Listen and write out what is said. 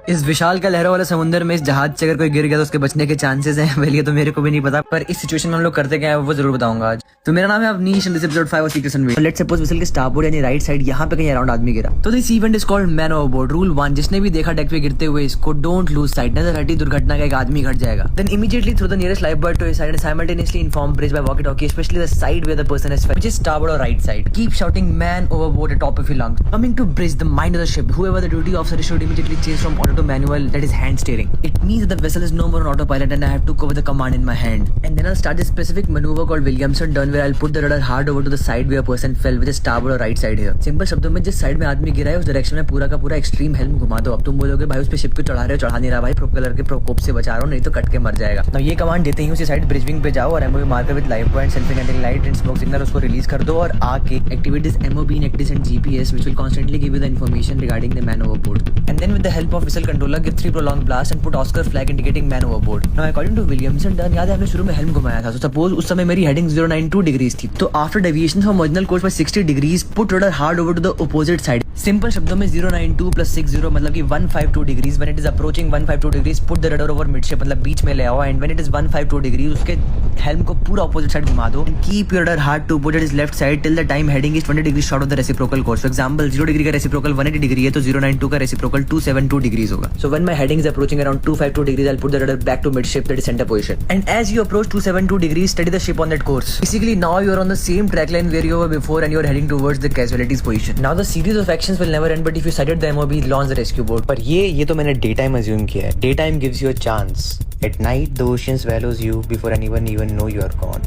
इस विशाल का लहरों वाले समुद्र में इस जहाज से अगर कोई गिर गया तो उसके बचने के चांसेस हैं। वेल ये तो मेरे को भी नहीं पता, पर इस सिचुएशन में हम लोग करते क्या है वो जरूर बताऊंगा आज। तो मेरा नाम है Avneesh and this episode 5 of secrets and video. Let's suppose whistle के स्टारबोर्ड यानी राइट साइड यहाँ पे कहीं अराउंड आदमी गिरा, तो this event is called man overboard. Rule 1, जिसने भी देखा डेक पे गिरते हुए इसको, डोंट लूज साइट। नजर हटी दुर्घटना का एक आदमी घट जाएगा। Then immediately throw the nearest lifebuoy to his side and simultaneously inform bridge by walkie talkie, especially the side where the person is, which is starboard और right side. Keep shouting man overboard at top of your lungs. Coming to bridge, the mind of the ship, whoever the duty officer should immediately change from auto to manual, that is hand steering. It means that the vessel is no more on autopilot and I have to cover the command in my hand. And then I'll start this specific maneuver called Williamson turn, where I'll put the rudder hard over to the side where a person fell, which is starboard or right side here. Simple शब्दों में जिस side में आदमी गिरा है उस direction में पूरा का पूरा एक्सट्रीम हेल्म घुमा दो। अब तुम बोलोगे भाई उस पे शिप को चढ़ा रहे हो, चढ़ा नहीं रहा भाई, प्रोपेलर के प्रकोप से बचा रहा हूं, नहीं तो कट के मर जाएगा। तो ये कमांड देते ही उसी साइड ब्रिजविंग पे जाओ और MOB marker with life point, self indicating light and smoke signal उसको रिलीज कर दो और आके activate this MOB in ECDIS and GPS, which will constantly give you the information regarding the man overboard. And then with the help of whistle controller, give 3 prolonged blasts and put Oscar flag indicating man overboard. Now according to Williamson turn, याद है हमने शुरू में helm घुमाया था, तो suppose उस समय मेरी हेडिंग 092 डिग्रीज थी, तो after deviation from original course by 60 degrees, put rudder hard over to the opposite side. Simple शब्दों में 092 प्लस 60 मतलब कि 152 degrees. When it is approaching 152 degrees, put the rudder over midship मतलब बीच में ले आओ, एंड व्हेन इट इज 152 डिग्रीज उसके हेल्म को पूरा अपोजिट साइड घुमा दो। Keep your rudder hard to put it is left side till the time heading is 20 degree short of the reciprocal course. For example 0 degree का रेसिप्रोकल 180 डिग्री है, तो 092 का रेसिप्रोकल 272 डिग्रीज होगा। So when my heading is approaching around 252 degrees, I will put the rudder back to midship, that is centre position, and as you approach 272 degrees, steady the ship on that course. Basically now you are on the same track line where you were before and you are heading towards the casualties position. Now the series of actions will never end, but if you sighted the MOB, launch the rescue boat. पर ये तो मैंने day time assume किया है। Day time gives you a chance. At night the ocean swallows you before anyone even know you are gone.